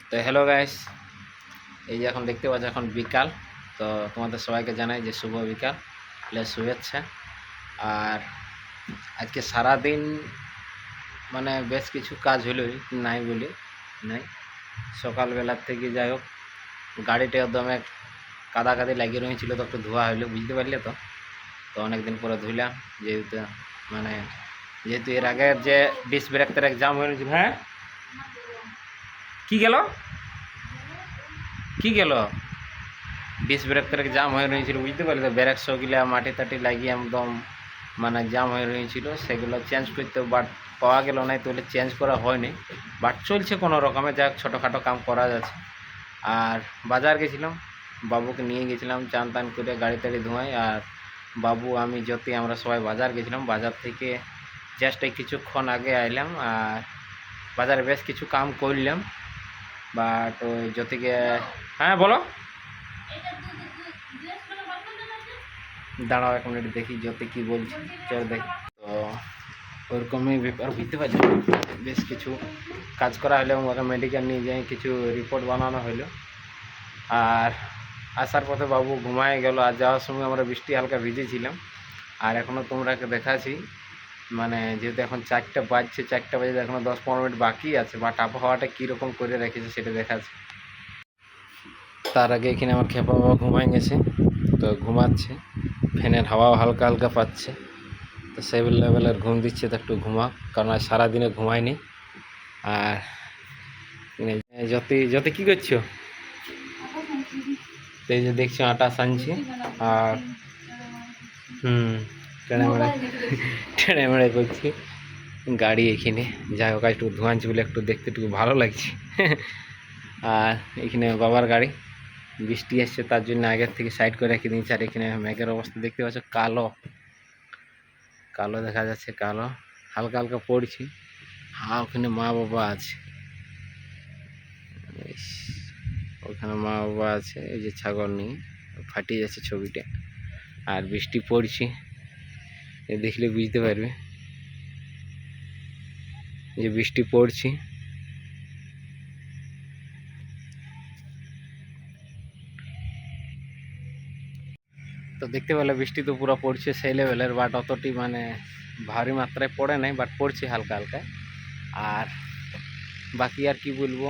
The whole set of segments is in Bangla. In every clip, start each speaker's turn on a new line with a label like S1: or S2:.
S1: তো হ্যালো গাইস, এই যে এখন দেখতে পাচ্ছ এখন বিকাল। তো তোমাদের সবাইকে জানাই যে শুভ বিকাল, শুভেচ্ছা। আর আজকে সারাদিন মানে বেশ কিছু কাজ হলোই নাই বলি নাই। সকালবেলার থেকে যাই হোক গাড়িটা একদম এক কাদাকাদি লাগিয়ে রয়েছিল, তো একটু ধোয়া হইলো, বুঝতে পারলে তো। তো অনেকদিন পরে ধুইলাম, যেহেতু মানে যেহেতু এর আগের যে ডিস্ক ব্রেকটার এক্সাম হয়েছিল। হ্যাঁ, কি গেল কি গেল ডিস্ক ব্রেকটার জাম হয়ে রয়েছিল, বুঝতে পারলি তো। ব্রেক সবগুলা মাটি টাটি লাগিয়ে একদম মানে জাম হয়ে রয়েছিল, সেগুলো চেঞ্জ করতে বাট পাওয়া গেল না, তাহলে চেঞ্জ করা হয়নি। বাট চলছে কোনো রকমে, যা ছোটোখাটো কাম করা যাচ্ছে। আর বাজার গেছিলাম, বাবুকে নিয়ে গেছিলাম চান টান করে, গাড়ি টাড়ি ধোঁয়াই। আর বাবু আমি জ্যোতি আমরা সবাই বাজার গেছিলাম। বাজার থেকে জাস্ট কিছুক্ষণ আগে আইলাম। আর বাজারে বেশ কিছু কাম করলাম, বাট ওই জ্যোতিকে। হ্যাঁ বলো, দাঁড়াও 1 মিনিট দেখি জ্যোতি কী বলছি, চল দেখি। তো ওরকমই ব্যাপার, বুঝতে পারছি। বেশ কিছু কাজ করা হলো এবং ওকে মেডিকেল নিয়ে যাই, কিছু রিপোর্ট বানানো হলো। আর আসার পথে বাবু ঘুমায় গেল। আর যাওয়ার সময় আমরা বৃষ্টি হালকা ভিজেছিলাম। আর এখনও তোমরাকে দেখাচ্ছি, মানে যেহেতু এখন 4টা বাজছে, 4টা বাজে এখনও 10-15 মিনিট বাকি আছে, বাট আবহাওয়াটা কীরকম করে রেখেছে সেটা দেখাচ্ছি। তার আগে এখানে আমার খেপা বাবা ঘুমায় গেছে, তো ঘুমাচ্ছে, ফ্যানের হাওয়াও হালকা হালকা পাচ্ছে। তো সেই লেভেলের ঘুম দিচ্ছে, তো একটু ঘুমা, কারণ আজ সারাদিনে ঘুমায়নি। আর জ্যোতি জ্যোতি কী করছো? তো এই যে দেখছি আটা সানছি। আর টেনে মেড়ে টেনে মেড়ে করছি গাড়ি এখানে। যাই হোক, একটু ধোঁয়াচ্ছি বলে একটু দেখতে একটু ভালো লাগছে। আর এখানে বাবার গাড়ি, বৃষ্টি আসছে তার জন্য আগের থেকে সাইড করে রেখে দিয়েছি। আর এখানে মেঘের অবস্থা দেখতে পাচ্ছ, কালো কালো দেখা যাচ্ছে, কালো হালকা হালকা পড়ছে। আর ওখানে মা বাবা আছে, ওখানে মা বাবা আছে, এই যে ছাগল নিয়ে ফাটিয়ে যাচ্ছে ছবিটা। আর বৃষ্টি পড়ছে, দেখলে বুঝতে পারবে যে বৃষ্টি পড়ছে। তো দেখতে পেলে বৃষ্টি তো পুরো পড়ছে সেই লেভেলের, বাট অতটি মানে ভারী মাত্রায় পড়ে নাই, বাট পড়ছে হালকা হালকা। আর বাকি আর কি বলবো,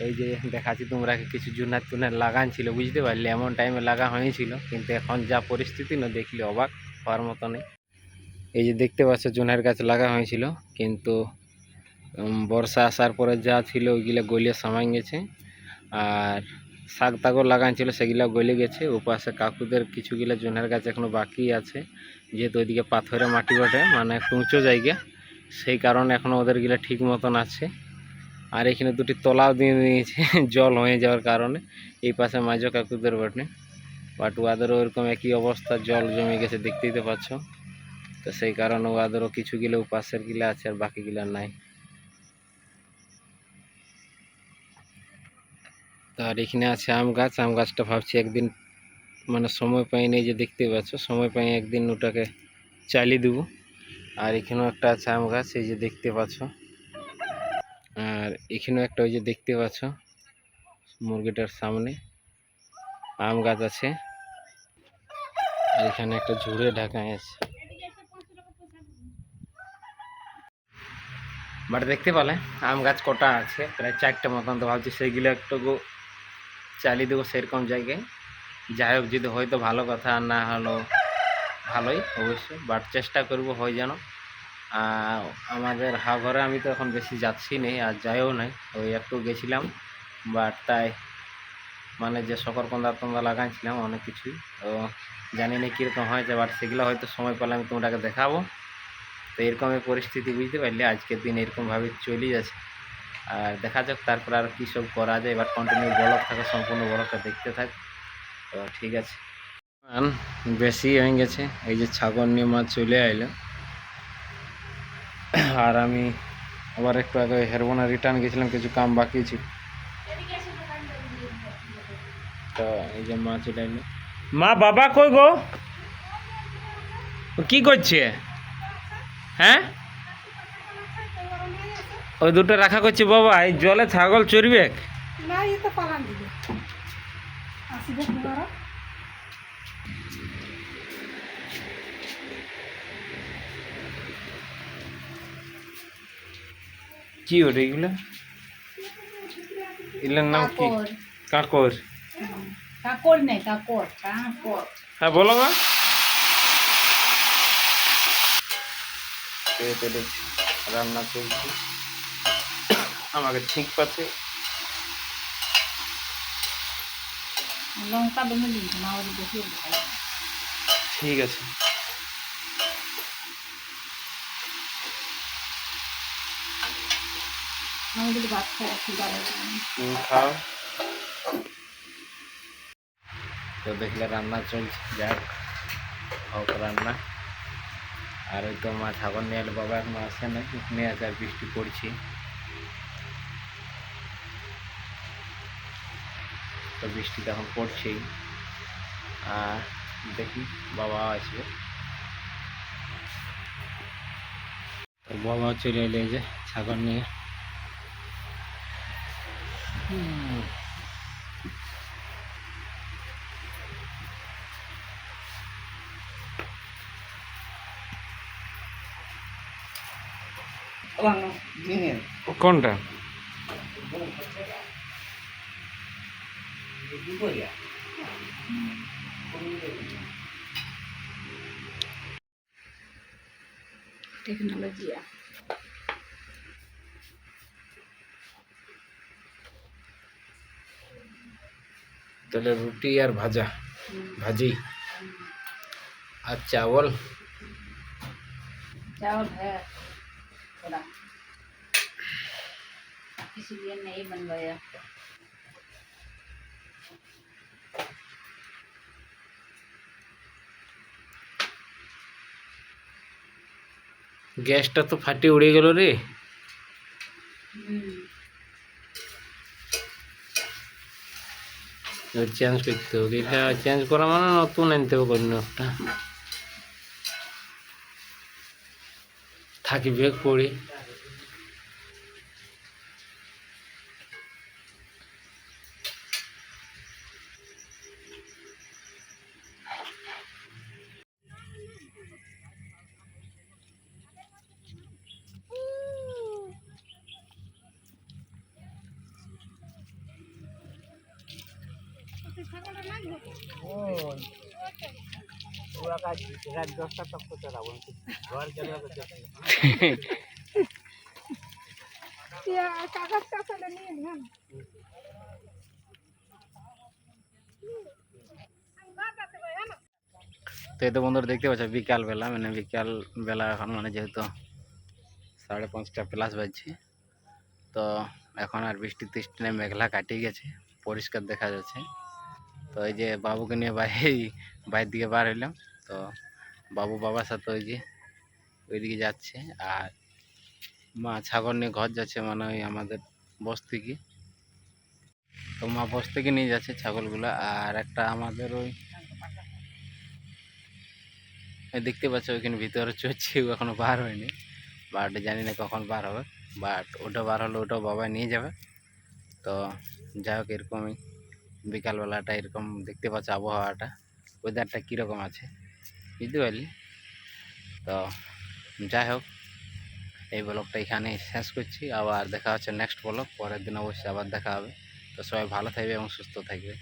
S1: এই যে দেখাচ্ছি তোমরা কিছু জুনার টুনার লাগান ছিল, বুঝতে পারলে এমন টাইমে লাগা হয়েছিল, কিন্তু এখন যা পরিস্থিতি না দেখলে অবাক হওয়ার মতো নেই। এই যে দেখতে পাচ্ছ জুনের গাছ লাগা হয়েছিল, কিন্তু বর্ষা আসার পরে যা ছিল ওইগুলো গলিয়ে সামাই গেছে। আর শাক তাগও লাগান ছিল, সেগুলো গলে গেছে। ওপাশে কাকুদের কিছুগুলো জুনের গাছ এখনো বাকি আছে, যেহেতু ওইদিকে পাথরে মাটি বটে, মানে একটু উঁচু জায়গা, সেই কারণে এখনো ওদের গিলা ঠিক মতন আছে। আর এখানে দুটি তলাও দিয়ে দিয়েছে জল হয়ে যাওয়ার কারণে। এই পাশে মাঝো কাকুদের বটে, বাট ওদেরও ওরকম একই অবস্থা, জল জমে গেছে, দেখতেই তো পাচ্ছ। তো সেই কারণে ওদেরও কিছু গিলা পাশের গিলা আছে, আর বাকি গিলা নাই। তো আর এখানে আছে আম গাছ। আম গাছটা ভাবছি একদিন মানে সময় পাই নেই, যে দেখতে পাচ্ছ, সময় পাই একদিন ওটাকে চালিয়ে দেবো। আর এখানেও একটা আছে আম গাছ, এই যে দেখতে পাচ্ছ। আর এখানেও একটা, ওই যে দেখতে পাচ্ছ মুরগিটার সামনে আম গাছ আছে। আর এখানে একটা ঝুড়ে ঢাকায় আছে। বাট দেখতে পেলে আম গাছ কটা আছে, প্রায় 4টে মতন। তো ভাবছি সেইগুলো একটু চালিয়ে দেবো সেরকম জায়গায়। যাই হোক, যদি হয়তো ভালো কথা, আর না হলো ভালোই অবশ্যই, বাট চেষ্টা করব হয় যেন। আমাদের ঘরে আমি তো এখন বেশি যাচ্ছি নেই, আর যাইও নাই, ওই একটু গেছিলাম। বাট তাই মানে যে शकरकंदा তোমরা লাগাইছিলাম অনেক কিছুই, তো জানি না কীরকম হয়েছে, বাট সেগুলো হয়তো সময় পেলে আমি তোমাকে দেখাবো। তো এরকমই পরিস্থিতি, বুঝতে পারলে আজকের দিন এরকমভাবে চলে যাচ্ছে। আর দেখা যাক তারপর আর কী সব করা যায়। এবার কন্টিনিউ ব্লগ থাকা, সম্পূর্ণ ব্লগটা দেখতে থাক। তো ঠিক আছে, বেশি হয়ে গেছে। এই যে ছাগল নিয়ে মাছ চলে আইলো। আর আমি আবার একটু আগে হেরবোনা রিটার্ন গেছিলাম, কিছু কাম বাকি ছিল। তো এই যে মা চলে আইলো। মা বাবা কই গো, কি করছে? হ্যাঁ, ওই দুটো রাখা করছি বাবা, এই জলে ছাগল চড়বে
S2: না এই তো পালান দিবে আসিবে তোমার
S1: কি ওটা এগুলো? এগুলোর নাম কি? কাকর।
S2: কাকর নেই কাকর কাকর
S1: হ্যাঁ বলো মা। দেখছি রান্না চলছে, আমাকে ঠিক পাচ্ছে।
S2: লঙ্কা দমে দিন না ওই বেশি ভালো
S1: ঠিক আছে।
S2: আমি যদি ভাত খাই খিদা লাগে
S1: খাও। তো দেখলে রান্না চলছে, যাক হোক রান্না। আর ওই তো মা ছাগল নিয়ে এলো, বাবা এখনো আসে না, নিয়ে আসে আর বৃষ্টি পড়ছে। তো বৃষ্টি তখন পড়ছেই, আর দেখি বাবা আসবে। তো বাবা চলে এলে যে ছাগল নিয়ে। কোনটা?
S2: টেকনোলজি
S1: তাহলে রুটি আর ভাজা, ভাজি আর চাवल।
S2: चावल है थोड़ा इसलिए नहीं बनवाया
S1: গ্যাসটা তো ফাটি উড়ে গেল রে। চেঞ্জ করতে হবে, এটা চেঞ্জ করা মানে নতুন আনতে হবে অন্য একটা, থাকিবে পড়ে। তো এই তো বন্ধুরা দেখতে পাচ্ছ বিকালবেলা, মানে বিকালবেলা এখন মানে যেহেতু 5:30 প্লাস বাজছে, তো এখন আর বৃষ্টি টিষ্টি নেই, মেঘলা কাটিয়ে গেছে, পরিষ্কার দেখা যাচ্ছে। তো এই যে বাবুকে নিয়ে বাইরের দিকে বার হইলাম। তো বাবু বাবার সাথে ওই যে ওইদিকে যাচ্ছে, আর মা ছাগল নিয়ে ঘর যাচ্ছে, মানে ওই আমাদের বস্তি কি। তো মা বস্তি থেকে নিয়ে যাচ্ছে ছাগলগুলো, আর একটা আমাদের ওই দেখতে পাচ্ছ ওইখানে ভিতরে চড়ছে, ও এখনো বার হয়নি, বাট জানি না কখন বার হবে। বাট ওটা বার হলে ওটাও বাবা নিয়ে যাবে। তো যাই হোক, এরকমই বিকালবেলাটা এরকম দেখতে পাচ্ছ আবহাওয়াটা, ওয়েদারটা কীরকম আছে বুঝতে পারলি। তো যাই হোক, এই ব্লগটা এখানেই শেষ করছি, আবার দেখা হচ্ছে নেক্সট ব্লগ, পরের দিন অবশ্যই আবার দেখা হবে। তো সবাই ভালো থাকবে এবং সুস্থ থাকবে।